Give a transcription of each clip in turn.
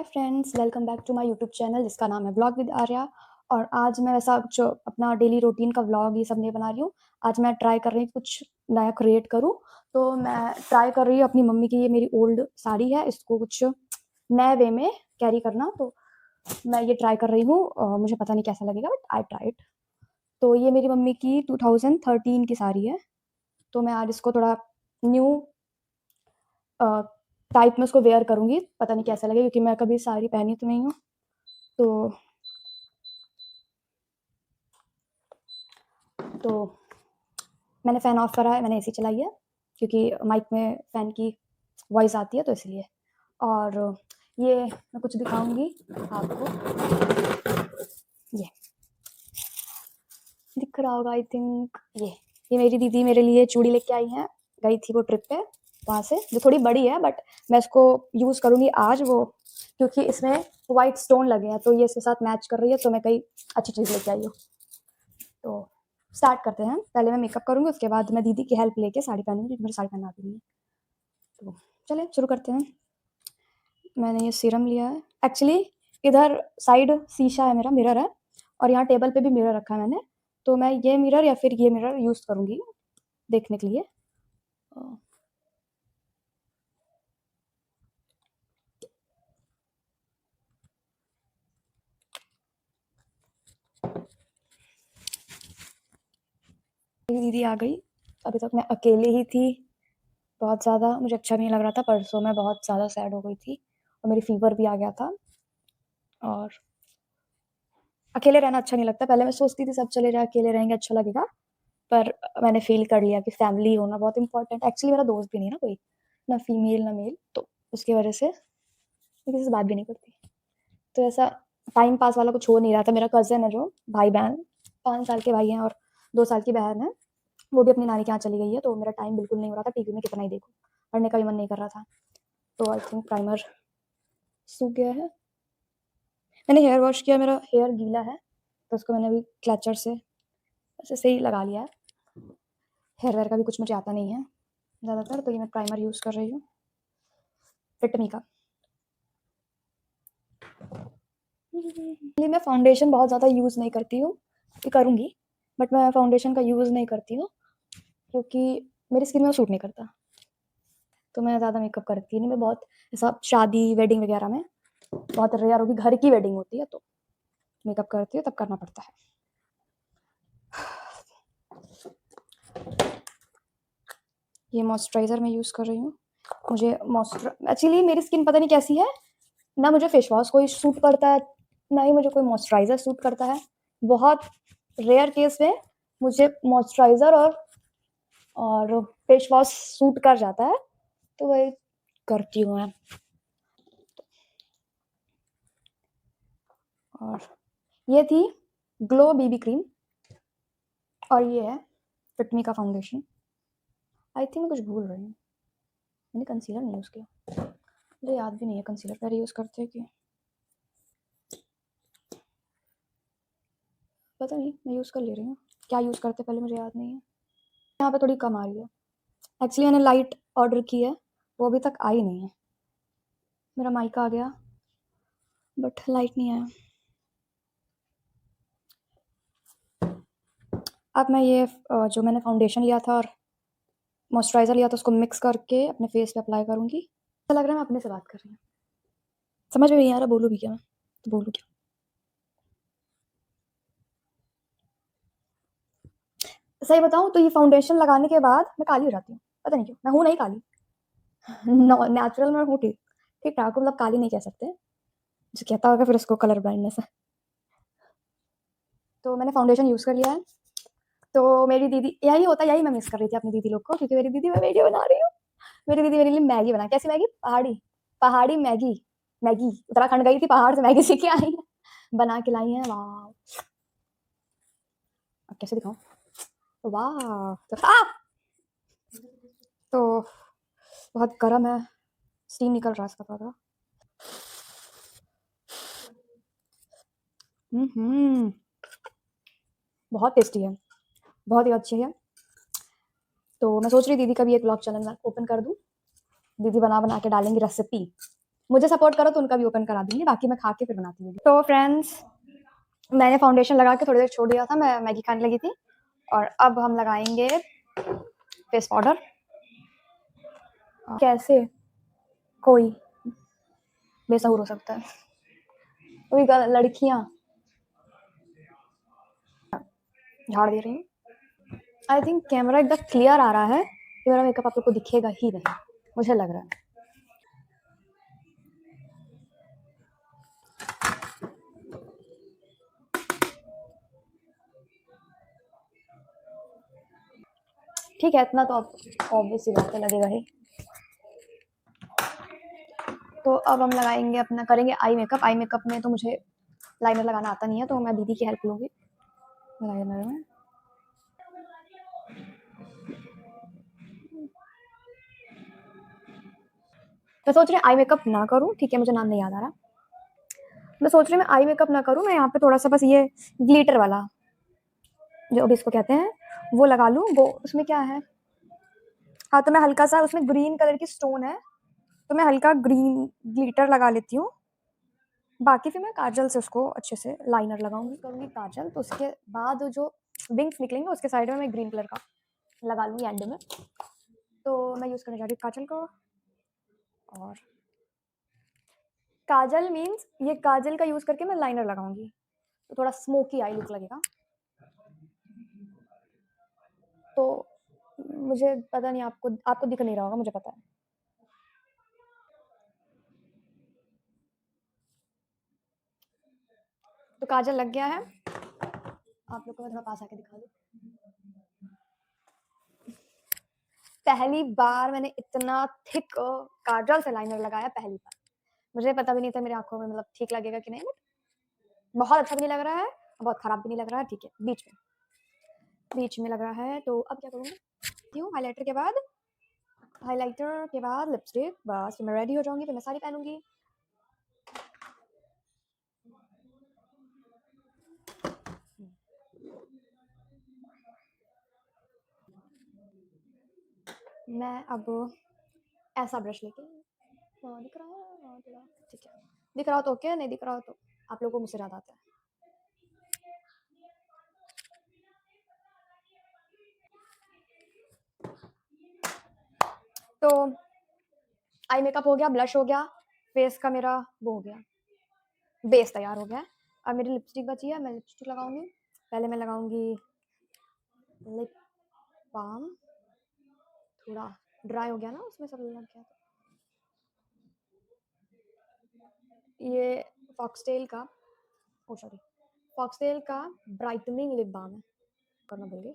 Friends, welcome back to my YouTube channel जिसका नाम है व्लॉग विद आर्या। और आज मैं वैसा जो अपना डेली रूटीन का व्लॉग ये सब नहीं बना रही हूँ। आज मैं ट्राई कर रही हूँ कुछ नया क्रिएट करूँ। तो मैं ट्राई कर रही हूँ अपनी मम्मी की ये मेरी ओल्ड साड़ी है, इसको कुछ नए वे में कैरी करना। तो मैं ये ट्राई कर रही हूँ, मुझे पता नहीं कैसा लगेगा बट आई ट्राई इट। तो ये मेरी मम्मी की 2013 की साड़ी है। तो मैं आज इसको थोड़ा न्यू टाइप में उसको वेयर करूँगी, पता नहीं कैसा लगेगा क्योंकि मैं कभी साड़ी पहनी तो नहीं हूँ। तो मैंने फ़ैन ऑफ करा है, मैंने एसी चलाई है क्योंकि माइक में फ़ैन की वॉइस आती है तो इसलिए। और ये मैं कुछ दिखाऊंगी आपको, ये दिख रहा होगा आई थिंक। ये मेरी दीदी मेरे लिए चूड़ी लेके आई हैं, गई थी वो ट्रिप पे वहाँ से, जो थोड़ी बड़ी है बट मैं इसको यूज़ करूँगी आज वो, क्योंकि इसमें वाइट स्टोन लगे हैं तो ये इसके साथ मैच कर रही है, तो मैं कई अच्छी चीज़ लेके आई हूँ। तो स्टार्ट करते हैं। पहले मैं मेकअप करूँगी, उसके बाद मैं दीदी की हेल्प लेके साड़ी पहनूंगी क्योंकि मुझे साड़ी पहनना आती नहीं है। तो चलिए शुरू करते हैं। मैंने ये सीरम लिया है। एक्चुअली इधर साइड शीशा है, मेरा मिरर है, और यहाँ टेबल पे भी मिरर रखा है मैंने। तो मैं ये मिरर या फिर ये मिरर यूज़ करूँगी देखने के लिए। मेरी दीदी आ गई। अभी तक मैं अकेले ही थी, बहुत ज़्यादा मुझे अच्छा नहीं लग रहा था। परसों मैं बहुत ज़्यादा सैड हो गई थी और मेरी फीवर भी आ गया था, और अकेले रहना अच्छा नहीं लगता। पहले मैं सोचती थी सब चले जाए, अकेले रहेंगे अच्छा लगेगा, पर मैंने फ़ील कर लिया कि फैमिली होना बहुत इम्पोर्टेंट। एक्चुअली मेरा दोस्त भी नहीं है ना कोई, ना फीमेल ना मेल, तो उसकी वजह से मैं किसी से बात भी नहीं करती। तो ऐसा टाइम पास वाला कुछ हो नहीं रहा था। मेरा कज़न है जो भाई-बहन, 5 साल के भाई हैं और 2 साल की बहन है, वो भी अपनी नानी के यहाँ चली गई है, तो मेरा टाइम बिल्कुल नहीं हो रहा था। टीवी में कितना ही देखूँ, पढ़ने का भी मन नहीं कर रहा था। तो आई थिंक प्राइमर सूख गया है। मैंने हेयर वॉश किया, मेरा हेयर गीला है, तो उसको मैंने अभी क्लचर से बस ऐसे ही लगा लिया है। हेयर वेयर का भी कुछ मुझे आता नहीं है ज़्यादातर, तो ये मैं प्राइमर यूज़ कर रही हूँ फिटमी का। मैं फाउंडेशन बहुत ज़्यादा यूज़ नहीं करती हूँ, करूँगी बट मैं फाउंडेशन का यूज़ नहीं करती हूँ क्योंकि मेरी स्किन में वो सूट नहीं करता। तो मैं ज़्यादा मेकअप करती नहीं। मैं बहुत ऐसा शादी वेडिंग वगैरह में बहुत रेयर होगी, घर की वेडिंग होती है तो मेकअप करती हूँ, तब करना पड़ता है। ये मॉइस्चराइज़र मैं यूज़ कर रही हूँ। मुझे एक्चुअली मेरी स्किन पता नहीं कैसी है, ना मुझे फेस वॉश कोई सूट करता है, ना ही मुझे कोई मॉइस्चराइज़र सूट करता है। बहुत रेयर केस में मुझे मॉइस्चराइज़र और फेस वॉश सूट कर जाता है, तो वही करती हूँ मैं। और ये थी ग्लो बीबी क्रीम, और ये है फिटमी का फाउंडेशन। आई थिंक मैं कुछ भूल रही हूँ, मैंने कंसीलर नहीं यूज़ किया, मुझे याद भी नहीं है कंसीलर पहले यूज़ करते हैं कि पता नहीं, मैं यूज़ कर ले रही हूँ। क्या यूज़ करते पहले मुझे याद नहीं है। यहाँ पे थोड़ी कम आ रही है। एक्चुअली मैंने लाइट ऑर्डर की है, वो अभी तक आई नहीं है। मेरा माइक आ गया बट लाइट नहीं आया। अब मैं ये जो मैंने फाउंडेशन लिया था और मॉइस्चराइज़र लिया था उसको मिक्स करके अपने फेस पे अप्लाई करूँगी। ऐसा लग रहा है मैं अपने से बात कर रही हूँ, समझ में नहीं आ रहा बोलूँ भी क्या मैं, तो बोलूँ क्या। सही बताऊँ तो ये फाउंडेशन लगाने के बाद मैं काली हो जाती हूँ, पता नहीं क्यों। मैं हूँ नहीं काली, नेचुरल में हूँ ठीक ठीक ठाक, मतलब काली नहीं कह सकते, जो कहता होगा फिर उसको कलर ब्लाइंडनेस है। तो मैंने फाउंडेशन यूज़ कर लिया है। तो मेरी दीदी, यही होता है, यही मैं मिस कर रही थी अपनी दीदी लोग को, क्योंकि मेरी दीदी मैं वीडियो बना रही हूँ। मेरी दीदी मेरे लिए मैगी बना, कैसी मैगी, पहाड़ी पहाड़ी मैगी। मैगी उत्तराखंड गई थी, पहाड़ से मैगी सीख के आई है, बना के लाई है। वाह, अब कैसे दिखाऊं, वाह। तो बहुत गर्म है, स्टीम निकल रहा है इसका थोड़ा। बहुत टेस्टी है, बहुत ही अच्छी है। तो मैं सोच रही दीदी का भी एक ब्लॉग चैनल मैं ओपन कर दूँ, दीदी बना बना के डालेंगी रेसिपी, मुझे सपोर्ट करो तो उनका भी ओपन करा दूँगी, बाकी मैं खा के फिर बनाती हूँ। तो फ्रेंड्स, मैंने फाउंडेशन लगा के थोड़ी देर छोड़ दिया था, मैं मैगी खाने लगी थी और अब हम लगाएँगे फेस पाउडर। कैसे कोई बेसहुर हो सकता है? कोई लड़कियाँ झाड़ दे रही हैं। आई थिंक कैमरा एकदम क्लियर आ रहा है कि मेरा मेकअप आप लोग को दिखेगा ही नहीं, मुझे लग रहा है। ठीक है, इतना तो अब ऑब्वियस सी बात है, लगेगा ही। तो अब हम लगाएंगे अपना, करेंगे आई मेकअप। आई मेकअप में तो मुझे लाइनर लगाना आता नहीं है, तो मैं दीदी की हेल्प लूँगी लाइनर में। मैं सोच रही हूँ आई मेकअप ना करूँ, ठीक है, मुझे नाम नहीं याद आ रहा। मैं सोच रही हूँ मैं आई मेकअप ना करूँ, मैं यहाँ पे थोड़ा सा बस ये ग्लिटर वाला जो अभी इसको कहते हैं वो लगा लूँ। वो उसमें क्या है, हाँ, तो मैं हल्का सा, उसमें ग्रीन कलर की स्टोन है, तो मैं हल्का ग्रीन ग्लिटर लगा लेती हूँ। बाकी फिर मैं काजल से उसको अच्छे से लाइनर लगाऊंगी, करूँगी काजल, तो उसके बाद जो विंग्स निकलेंगे उसके साइड में मैं ग्रीन कलर का लगा लूँगी एंड में। तो मैं यूज़ करने जा रही हूँ काजल को। और काजल मीन्स ये काजल का यूज़ करके मैं लाइनर लगाऊंगी, तो थोड़ा स्मोकी आई लुक लगेगा। तो मुझे पता नहीं, आपको आपको दिख नहीं रहा होगा, मुझे पता है। तो काजल लग गया है, आप लोग को मैं थोड़ा पास आके दिखा दूँ। पहली बार मैंने इतना थिक काजल से लाइनर लगाया, पहली बार। मुझे पता भी नहीं था मेरी आंखों में मतलब ठीक लगेगा कि नहीं, बट बहुत अच्छा भी नहीं लग रहा है, बहुत खराब भी नहीं लग रहा है, ठीक है, बीच में लग रहा है। तो अब क्या करूँगी, हाइलाइटर के बाद लिपस्टिक, बस फिर मैं रेडी हो जाऊंगी, फिर मैं साड़ी पहनूंगी। मैं अब ऐसा ब्रश लेके, दिख रहा है थोड़ा, ठीक है, दिख रहा हो तो ओके, नहीं दिख रहा हो तो आप लोगों को मुझसे ज़्यादा आता है। तो आई मेकअप हो गया, ब्लश हो गया, फेस का मेरा वो हो गया, बेस तैयार हो गया। अब मेरी लिपस्टिक बची है, मैं लिपस्टिक लगाऊंगी। पहले मैं लगाऊंगी लिप बाम, थोड़ा ड्राई हो गया ना, उसमें सब लग गया। ये फॉक्सटेल का, ओ सॉरी, फॉक्सटेल का ब्राइटनिंग लिप बाम है, करना भूल गई।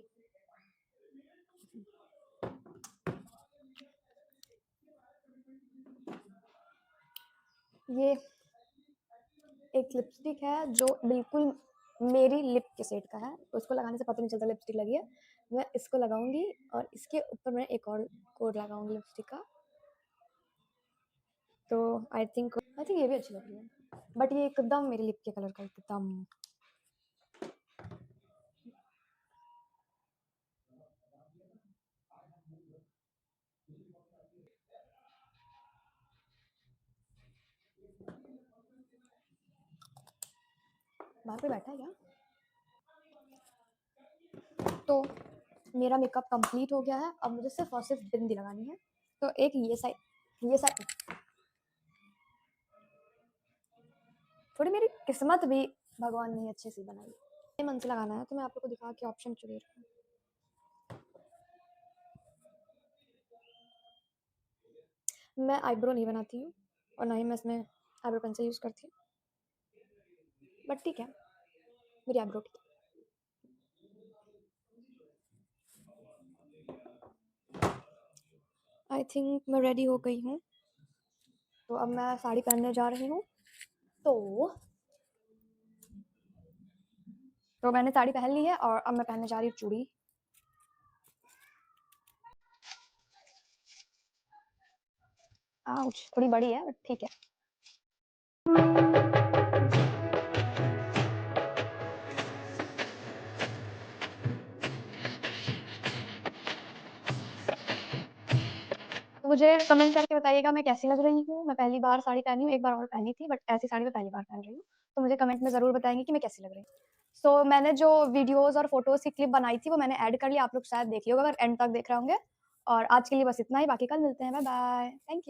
ये एक लिपस्टिक है जो बिल्कुल मेरी लिप के सेट का है, तो उसको लगाने से पता नहीं चलता लिपस्टिक लगी है। मैं इसको लगाऊंगी और इसके ऊपर मैं एक और कोड लगाऊंगी लिपस्टिक का। तो आई थिंक ये भी अच्छी लग रही है, बट ये एकदम मेरी लिप के कलर का एकदम। बाहर पे बैठा है क्या? तो मेरा मेकअप कंप्लीट हो गया है, अब मुझे सिर्फ और सिर्फ बिंदी लगानी है। तो एक ये साइड थोड़ी मेरी किस्मत भी भगवान ने अच्छे से बनाई है, मन से लगाना है, तो मैं आप लोग को दिखा के ऑप्शन चुन रही हूँ। मैं आईब्रो नहीं बनाती हूँ और ना ही मैं इसमें आईब्रो पेंसिल यूज़ करती हूँ, बट ठीक है, मेरी आईब्रो ठीक है। आई थिंक मैं रेडी हो गई हूँ, तो अब मैं साड़ी पहनने जा रही हूँ। तो मैंने साड़ी पहन ली है और अब मैं पहनने जा रही हूँ चूड़ी। आउच, थोड़ी बड़ी है बट ठीक है। तो मुझे कमेंट करके बताइएगा मैं कैसी लग रही हूँ। मैं पहली बार साड़ी पहनी हूँ, एक बार और पहनी थी बट ऐसी साड़ी मैं पहली बार पहन रही हूँ। तो मुझे कमेंट में ज़रूर बताएँगे कि मैं कैसी लग रही हूँ। सो मैंने जो वीडियोज़ और फ़ोटोज़ की क्लिप बनाई थी वो मैंने ऐड कर लिया, आप लोग शायद देख लिए होगा अगर एंड तक देख रहे होंगे। और आज के लिए बस इतना ही, बाकी कल मिलते हैं। Bye bye. Thank you.